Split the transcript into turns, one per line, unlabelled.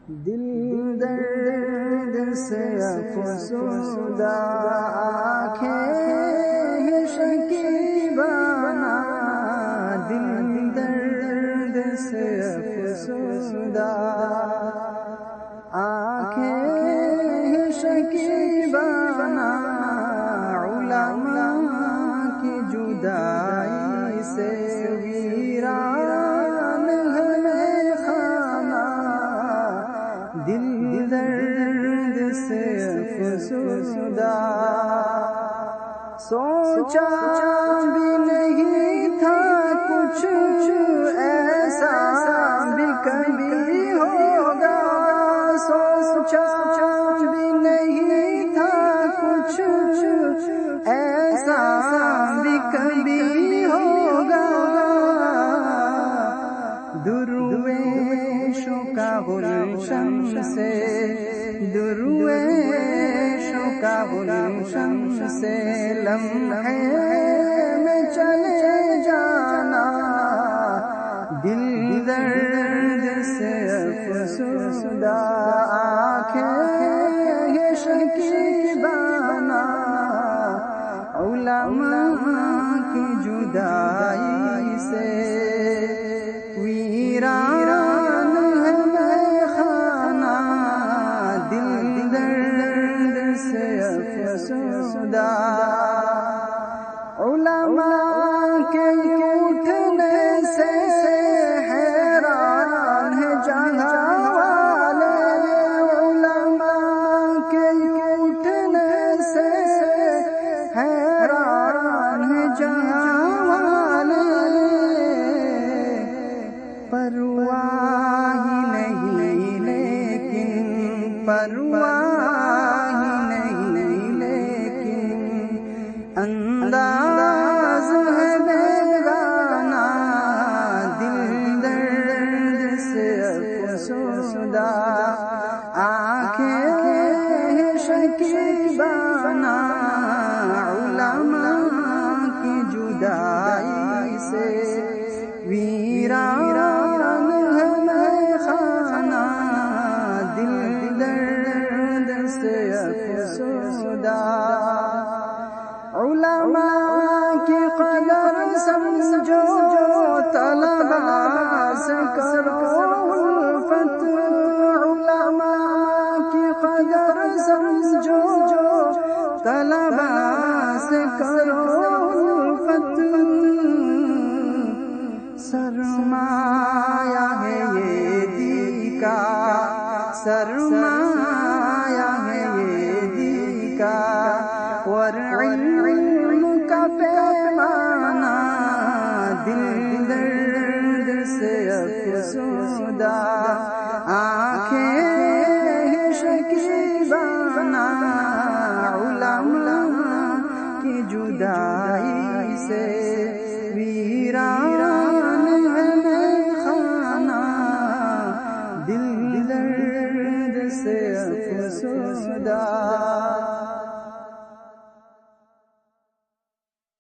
دل درد سے افسردہ آنکھیں شکیبانہ، دل درد سے افسردہ آنکھیں شکیبانہ، علماء کی جدائی سے ویران ہے خانہ، دل درد سے افسردہ، سوچا بھی نہیں تھا کچھ ایسا بھی کبھی ہوگا، سوچا بھی نہیں تھا کچھ ایسا بھی کبھی ہوگا، درویشوں کا گلشن سے، درویشوں کا گلشن سے لمحے میں چلے جانا، دل درد سے افسردہ آنکھیں شکیبانہ، علماء کی جدائی سے ویران ہے خانہ، دل درد سے افسردہ، علماء کے اٹھنے سے حیران ہے جہاں والے، علماء کے اٹھنے سے حیران ہے جہاں والے، پرواہ نہیں لیکن، پرواہ نہیں لیکن انداز ہے بیگانہ، دل درد سے افسردہ آنکھیں شکیبانہ، علماء کی جدائی سے ویران ہے خانہ، دل درد سے افسردہ، علماء کی قدر سمجھو، طلباء سے کرو الفت، علماء کی قدر سمجھو، طلباء سے کرو الفت، سرمایہ ہے یہ دی کا، سرمایہ ہے یہ دی کا، ورعلم کا پیمانہ، دل درد سے افسردہ آنکھیں شکیبانہ، علماء کی جدائی